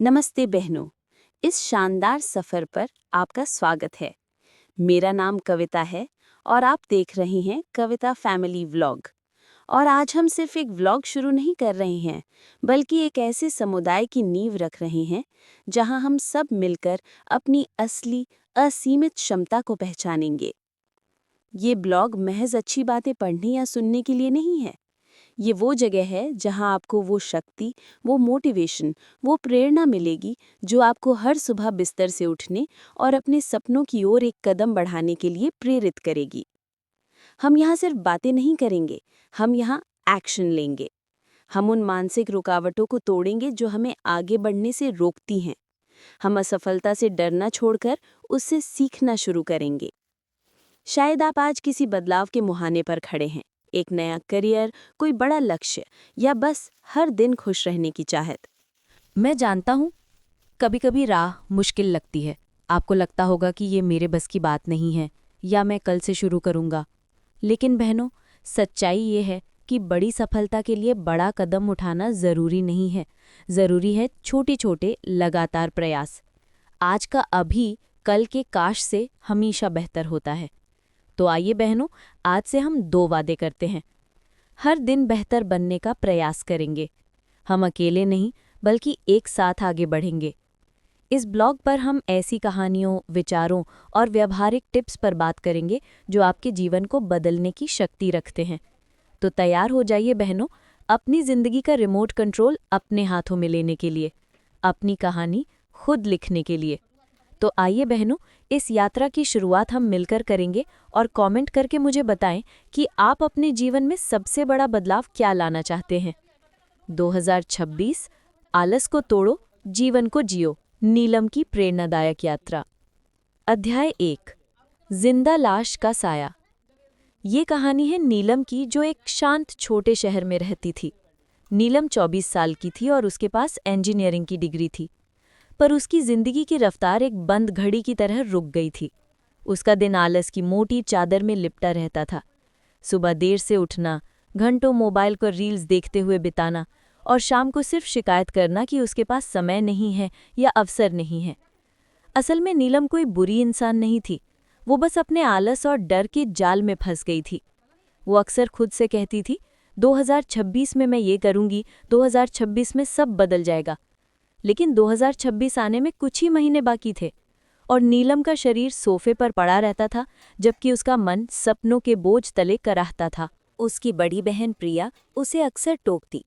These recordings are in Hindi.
नमस्ते बहनों, इस शानदार सफ़र पर आपका स्वागत है। मेरा नाम कविता है और आप देख रहे हैं कविता फैमिली व्लॉग। और आज हम सिर्फ एक व्लॉग शुरू नहीं कर रहे हैं, बल्कि एक ऐसे समुदाय की नींव रख रहे हैं जहां हम सब मिलकर अपनी असली असीमित क्षमता को पहचानेंगे। ये ब्लॉग महज अच्छी बातें पढ़ने या सुनने के लिए नहीं है। ये वो जगह है जहां आपको वो शक्ति, वो मोटिवेशन, वो प्रेरणा मिलेगी जो आपको हर सुबह बिस्तर से उठने और अपने सपनों की ओर एक कदम बढ़ाने के लिए प्रेरित करेगी। हम यहाँ सिर्फ बातें नहीं करेंगे, हम यहाँ एक्शन लेंगे। हम उन मानसिक रुकावटों को तोड़ेंगे जो हमें आगे बढ़ने से रोकती हैं। हम असफलता से डरना छोड़कर उससे सीखना शुरू करेंगे। शायद आप आज किसी बदलाव के मुहाने पर खड़े हैं, एक नया करियर, कोई बड़ा लक्ष्य या बस हर दिन खुश रहने की चाहत। मैं जानता हूँ, कभी-कभी राह मुश्किल लगती है। आपको लगता होगा कि ये मेरे बस की बात नहीं है या मैं कल से शुरू करूँगा। लेकिन बहनों, सच्चाई ये है कि बड़ी सफलता के लिए बड़ा कदम उठाना ज़रूरी नहीं है। ज़रूरी है छोटे-छोटे लगातार प्रयास। आज का अभी कल के काश से हमेशा बेहतर होता है। तो आइए बहनों, आज से हम 2 वादे करते हैं। हर दिन बेहतर बनने का प्रयास करेंगे। हम अकेले नहीं, बल्कि एक साथ आगे बढ़ेंगे। इस ब्लॉग पर हम ऐसी कहानियों, विचारों और व्यावहारिक टिप्स पर बात करेंगे जो आपके जीवन को बदलने की शक्ति रखते हैं। तो तैयार हो जाइए बहनों, अपनी जिंदगी का रिमोट कंट्रोल अपने हाथों में लेने के लिए, अपनी कहानी खुद लिखने के लिए। तो आइए बहनों, इस यात्रा की शुरुआत हम मिलकर करेंगे और कमेंट करके मुझे बताएं कि आप अपने जीवन में सबसे बड़ा बदलाव क्या लाना चाहते हैं। 2026 आलस को तोड़ो, जीवन को जियो। नीलम की प्रेरणादायक यात्रा। अध्याय 1, जिंदा लाश का साया। ये कहानी है नीलम की, जो एक शांत छोटे शहर में रहती थी। नीलम 24 साल की थी और उसके पास इंजीनियरिंग की डिग्री थी। पर उसकी जिंदगी की रफ्तार एक बंद घड़ी की तरह रुक गई थी। उसका दिन आलस की मोटी चादर में लिपटा रहता था। सुबह देर से उठना, घंटों मोबाइल पर रील्स देखते हुए बिताना और शाम को सिर्फ शिकायत करना कि उसके पास समय नहीं है या अवसर नहीं है। असल में नीलम कोई बुरी इंसान नहीं थी, वो बस अपने आलस और डर के जाल में फंस गई थी। वो अक्सर खुद से कहती थी, 2026 में मैं ये करूंगी, 2026 में सब बदल जाएगा। लेकिन 2026 आने में कुछ ही महीने बाकी थे और नीलम का शरीर सोफे पर पड़ा रहता था, जबकि उसका मन सपनों के बोझ तले कराहता था। उसकी बड़ी बहन प्रिया उसे अक्सर टोकती,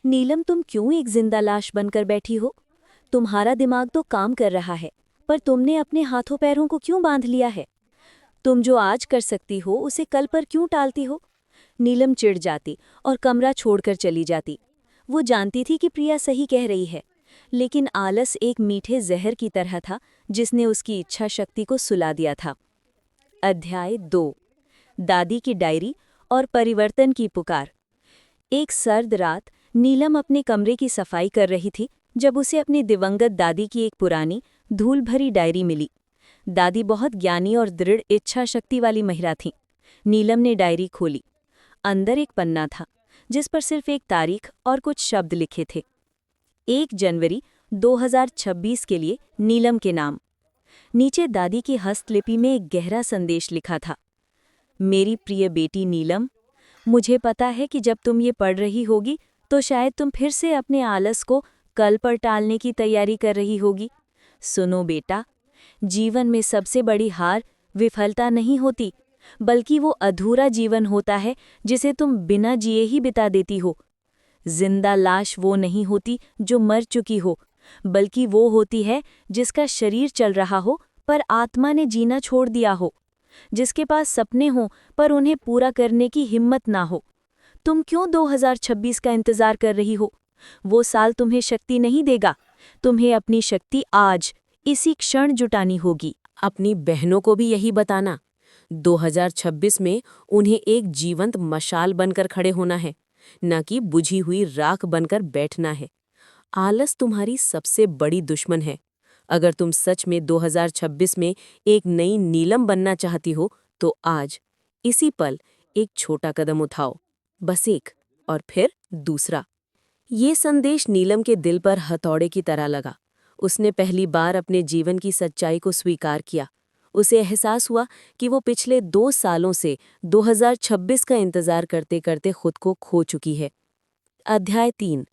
नीलम तुम क्यों एक जिंदा लाश बनकर बैठी हो? तुम्हारा दिमाग तो काम कर रहा है, पर तुमने अपने हाथों पैरों को क्यों बांध लिया है? तुम जो आज कर सकती हो उसे कल पर क्यों टालती हो? नीलम चिढ़ जाती और कमरा छोड़कर चली जाती। वो जानती थी कि प्रिया सही कह रही है, लेकिन आलस एक मीठे जहर की तरह था जिसने उसकी इच्छा शक्ति को सुला दिया था। अध्याय 2, दादी की डायरी और परिवर्तन की पुकार। एक सर्द रात नीलम अपने कमरे की सफाई कर रही थी जब उसे अपनी दिवंगत दादी की एक पुरानी, धूल भरी डायरी मिली। दादी बहुत ज्ञानी और दृढ़ इच्छा शक्ति वाली महिला थीं। नीलम ने डायरी खोली। अंदर एक पन्ना था जिस पर सिर्फ एक तारीख और कुछ शब्द लिखे थे। 1 जनवरी 2026 के लिए नीलम के नाम। नीचे दादी की हस्तलिपि में एक गहरा संदेश लिखा था। मेरी प्रिय बेटी नीलम, मुझे पता है कि जब तुम ये पढ़ रही होगी तो शायद तुम फिर से अपने आलस को कल पर टालने की तैयारी कर रही होगी। सुनो बेटा, जीवन में सबसे बड़ी हार विफलता नहीं होती, बल्कि वो अधूरा जीवन होता है जिसे तुम बिना जिए ही बिता देती हो। जिंदा लाश वो नहीं होती जो मर चुकी हो, बल्कि वो होती है जिसका शरीर चल रहा हो पर आत्मा ने जीना छोड़ दिया हो, जिसके पास सपने हों पर उन्हें पूरा करने की हिम्मत ना हो। तुम क्यों 2026 का इंतजार कर रही हो? वो साल तुम्हें शक्ति नहीं देगा। तुम्हें अपनी शक्ति आज, इसी क्षण जुटानी होगी। अपनी बहनों को भी यही बताना, 2026 में उन्हें एक जीवंत मशाल बनकर खड़े होना है, न कि बुझी हुई राख बनकर बैठना है। आलस तुम्हारी सबसे बड़ी दुश्मन है। अगर तुम सच में 2026 में एक नई नीलम बनना चाहती हो, तो आज, इसी पल, एक छोटा कदम उठाओ। बस एक, और फिर दूसरा। ये संदेश नीलम के दिल पर हथौड़े की तरह लगा। उसने पहली बार अपने जीवन की सच्चाई को स्वीकार किया। उसे एहसास हुआ कि वो पिछले 2 सालों से 2026 का इंतजार करते करते खुद को खो चुकी है। अध्याय 3,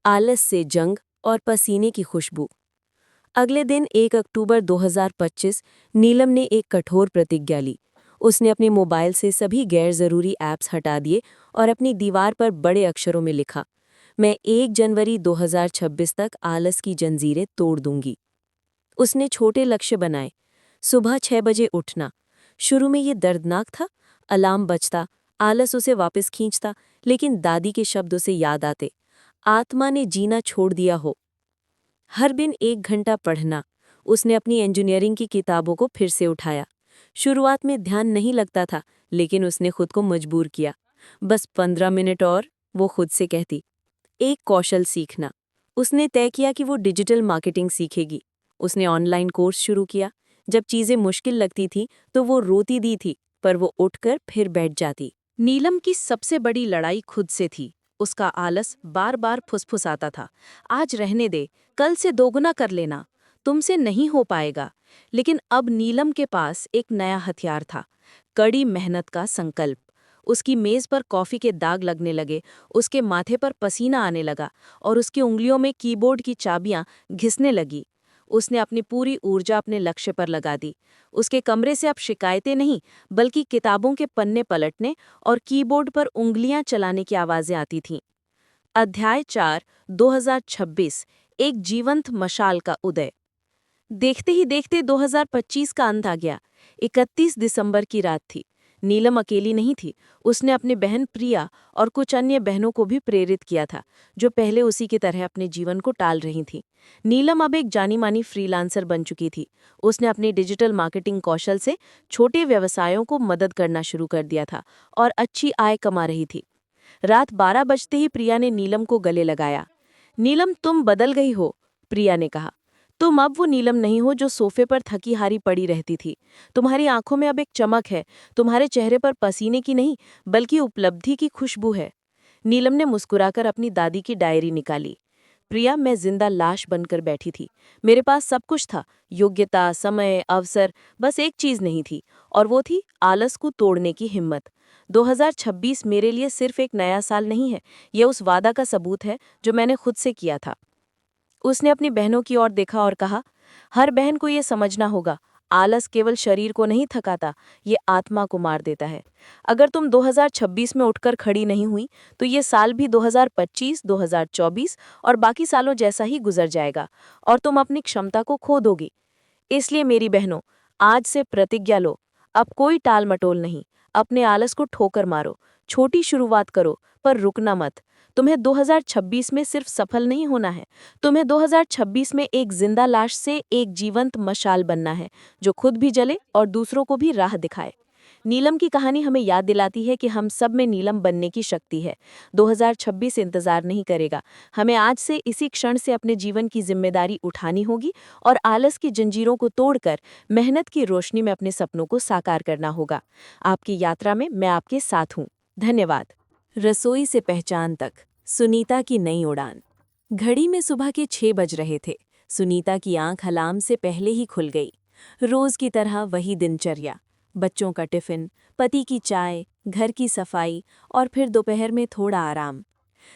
आलस से जंग और पसीने की खुशबू। अगले दिन 1 अक्टूबर 2025 नीलम ने एक कठोर प्रतिज्ञा ली। उसने अपने मोबाइल से सभी गैर जरूरी ऐप्स हटा दिए और अपनी दीवार पर बड़े अक्षरों में लिखा, मैं 1 जनवरी 2026 तक आलस की जंजीरें तोड़ दूंगी। उसने छोटे लक्ष्य बनाए। सुबह 6 बजे उठना। शुरू में ये दर्दनाक था। अलार्म बजता, आलस उसे वापस खींचता, लेकिन दादी के शब्द उसे याद आते, आत्मा ने जीना छोड़ दिया हो। हर दिन 1 घंटा पढ़ना। उसने अपनी इंजीनियरिंग की किताबों को फिर से उठाया। शुरुआत में ध्यान नहीं लगता था, लेकिन उसने खुद को मजबूर किया। बस 15 मिनट और, वो खुद से कहती। एक कौशल सीखना। उसने तय किया कि वो डिजिटल मार्केटिंग सीखेगी। उसने ऑनलाइन कोर्स शुरू किया। जब चीजें मुश्किल लगती थी तो वो रोती दी थी, पर वो उठकर फिर बैठ जाती। नीलम की सबसे बड़ी लड़ाई खुद से थी। उसका आलस बार बार फुसफुसाता था, आज रहने दे, कल से दोगुना कर लेना, तुमसे नहीं हो पाएगा। लेकिन अब नीलम के पास एक नया हथियार था, कड़ी मेहनत का संकल्प। उसकी मेज पर कॉफी के दाग लगने लगे, उसके माथे पर पसीना आने लगा और उसकी उंगलियों में कीबोर्ड की चाबियां घिसने लगी। उसने अपनी पूरी ऊर्जा अपने लक्ष्य पर लगा दी। उसके कमरे से अब शिकायतें नहीं, बल्कि किताबों के पन्ने पलटने और कीबोर्ड पर उंगलियां चलाने की आवाजें आती थीं। अध्याय 4, 2026, एक जीवंत मशाल का उदय। देखते ही देखते 2025 का अंत आ गया। 31 दिसंबर की रात थी। नीलम अकेली नहीं थी। उसने अपनी बहन प्रिया और कुछ अन्य बहनों को भी प्रेरित किया था, जो पहले उसी की तरह अपने जीवन को टाल रही थीं। नीलम अब एक जानी मानी फ्रीलांसर बन चुकी थी। उसने अपनी डिजिटल मार्केटिंग कौशल से छोटे व्यवसायों को मदद करना शुरू कर दिया था और अच्छी आय कमा रही थी। रात 12 बजते ही प्रिया ने नीलम को गले लगाया। नीलम, तुम बदल गई हो, प्रिया ने कहा। तुम अब वो नीलम नहीं हो जो सोफे पर थकी हारी पड़ी रहती थी। तुम्हारी आंखों में अब एक चमक है, तुम्हारे चेहरे पर पसीने की नहीं, बल्कि उपलब्धि की खुशबू है। नीलम ने मुस्कुराकर अपनी दादी की डायरी निकाली। प्रिया, मैं जिंदा लाश बनकर बैठी थी। मेरे पास सब कुछ था, योग्यता, समय, अवसर, बस एक चीज नहीं थी, और वो थी आलस को तोड़ने की हिम्मत। 2026 मेरे लिए सिर्फ एक नया साल नहीं है, यह उस वादा का सबूत है जो मैंने खुद से किया था। उसने अपनी बहनों की ओर देखा और कहा, हर बहन को ये समझना होगा, आलस केवल शरीर को नहीं थकाता, ये आत्मा को मार देता है। अगर तुम 2026 में उठकर खड़ी नहीं हुई, तो ये साल भी 2025, 2024 और बाकी सालों जैसा ही गुजर जाएगा और तुम अपनी क्षमता को खो दोगी। इसलिए मेरी बहनों, आज से प्रतिज्ञा लो, अब कोई टाल मटोल नहीं। अपने आलस को ठोकर मारो, छोटी शुरुआत करो, पर रुकना मत। तुम्हें 2026 में सिर्फ सफल नहीं होना है, तुम्हें 2026 में एक जिंदा लाश से एक जीवंत मशाल बनना है, जो खुद भी जले और दूसरों को भी राह दिखाए। नीलम की कहानी हमें याद दिलाती है कि हम सब में नीलम बनने की शक्ति है। 2026 इंतजार नहीं करेगा। हमें आज से इसी क्षण से अपने जीवन की जिम्मेदारी उठानी होगी और आलस की जंजीरों को तोड़कर मेहनत की रोशनी में अपने सपनों को साकार करना होगा। आपकी यात्रा में मैं आपके साथ हूँ। धन्यवाद। रसोई से पहचान तक, सुनीता की नई उड़ान। घड़ी में सुबह के 6 बज रहे थे। सुनीता की आंख अलार्म से पहले ही खुल गई। रोज की तरह वही दिनचर्या, बच्चों का टिफिन, पति की चाय, घर की सफाई और फिर दोपहर में थोड़ा आराम।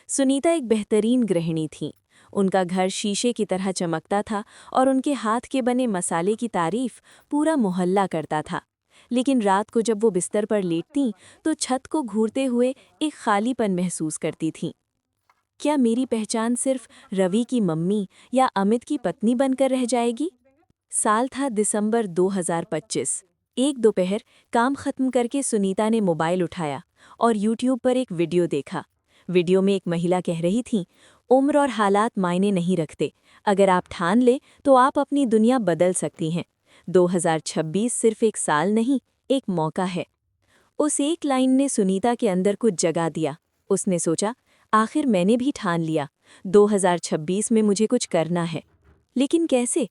सुनीता एक बेहतरीन गृहिणी थीं। उनका घर शीशे की तरह चमकता था और उनके हाथ के बने मसाले की तारीफ पूरा मोहल्ला करता था। लेकिन रात को जब वो बिस्तर पर लेटतीं तो छत को घूरते हुए एक खालीपन महसूस करती थीं। क्या मेरी पहचान सिर्फ रवि की मम्मी या अमित की पत्नी बनकर रह जाएगी? साल था दिसंबर 2025। एक दोपहर काम खत्म करके सुनीता ने मोबाइल उठाया और यूट्यूब पर एक वीडियो देखा। वीडियो में एक महिला कह रही थी, उम्र और हालात मायने नहीं रखते, अगर आप ठान ले तो आप अपनी दुनिया बदल सकती हैं। 2026 सिर्फ एक साल नहीं, एक मौका है। उस एक लाइन ने सुनीता के अंदर कुछ जगा दिया। उसने सोचा, आखिर मैंने भी ठान लिया, 2026 में मुझे कुछ करना है। लेकिन कैसे?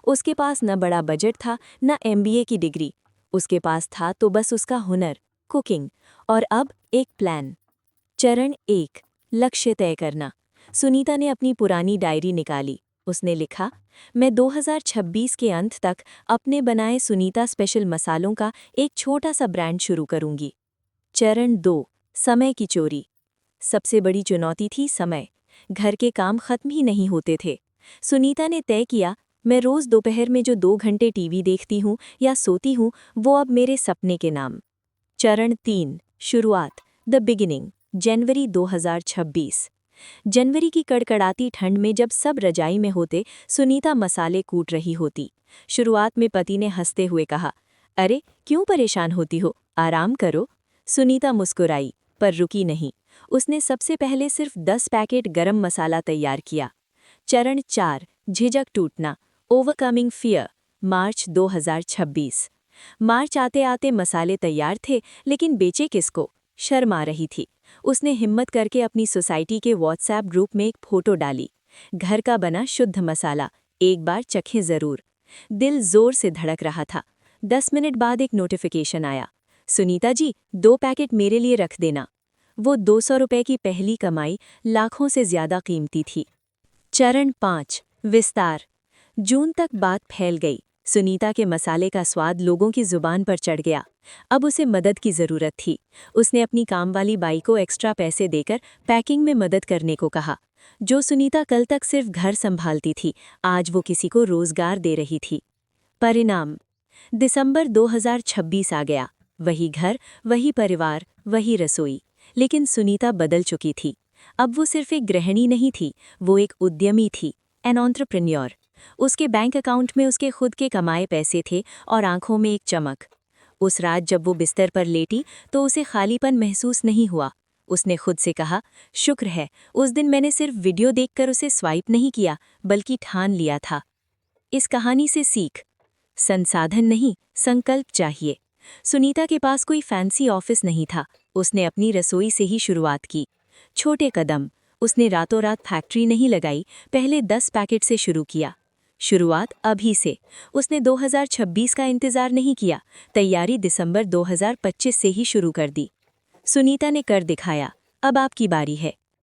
उसके पास न बड़ा बजट था, न MBA की डिग्री। उसके पास था तो बस उसका हुनर, कुकिंग, और अब एक प्लान। चरण 1, लक्ष्य तय करना। सुनीता ने अपनी पुरानी डायरी निकाली। उसने लिखा, मैं 2026 के अंत तक अपने बनाए सुनीता स्पेशल मसालों का एक छोटा सा ब्रांड शुरू करूंगी। चरण 2, समय की चोरी। सबसे बड़ी चुनौती थी समय। घर के काम खत्म ही नहीं होते थे। सुनीता ने तय किया, मैं रोज दोपहर में जो 2 घंटे टीवी देखती हूँ या सोती हूँ, वो अब मेरे सपने के नाम। चरण 3, शुरुआत, द बिगिनिंग, जनवरी 2026। जनवरी की कड़कड़ाती ठंड में जब सब रजाई में होते, सुनीता मसाले कूट रही होती। शुरुआत में पति ने हंसते हुए कहा, अरे क्यों परेशान होती हो, आराम करो। सुनीता मुस्कुराई, पर रुकी नहीं। उसने सबसे पहले सिर्फ 10 पैकेट गरम मसाला तैयार किया। चरण 4, झिझक टूटना, ओवरकमिंग फियर, मार्च 2026। मार्च आते आते मसाले तैयार थे, लेकिन बेचे किसको? शर्म आ रही थी। उसने हिम्मत करके अपनी सोसाइटी के व्हाट्सएप ग्रुप में एक फोटो डाली, घर का बना शुद्ध मसाला, एक बार चखें जरूर। दिल जोर से धड़क रहा था। 10 मिनट बाद एक नोटिफिकेशन आया, सुनीता जी 2 पैकेट मेरे लिए रख देना। वो 200 रुपए की पहली कमाई लाखों से ज्यादा कीमती थी। चरण 5, विस्तार। जून तक बात फैल गई। सुनीता के मसाले का स्वाद लोगों की जुबान पर चढ़ गया। अब उसे मदद की जरूरत थी। उसने अपनी काम वाली बाई को एक्स्ट्रा पैसे देकर पैकिंग में मदद करने को कहा। जो सुनीता कल तक सिर्फ घर संभालती थी, आज वो किसी को रोजगार दे रही थी। परिणाम, दिसंबर 2026 आ गया। वही घर, वही परिवार, वही रसोई। लेकिन सुनीता बदल चुकी थी। अब वो सिर्फ एक गृहिणी नहीं थी, वो एक उद्यमी थी, एन एंटरप्रेन्योर। उसके बैंक अकाउंट में उसके खुद के कमाए पैसे थे और आंखों में एक चमक। उस रात जब वो बिस्तर पर लेटी तो उसे खालीपन महसूस नहीं हुआ। उसने खुद से कहा, शुक्र है उस दिन मैंने सिर्फ वीडियो देखकर उसे स्वाइप नहीं किया, बल्कि ठान लिया था। इस कहानी से सीख, संसाधन नहीं, संकल्प चाहिए। सुनीता के पास कोई फैंसी ऑफिस नहीं था। उसने अपनी रसोई से ही शुरुआत की। छोटे कदम। उसने रातों रात फैक्ट्री नहीं लगाई, पहले 10 पैकेट से शुरू किया। शुरुआत अभी से। उसने 2026 का इंतजार नहीं किया, तैयारी दिसंबर 2025 से ही शुरू कर दी। सुनीता ने कर दिखाया। अब आपकी बारी है।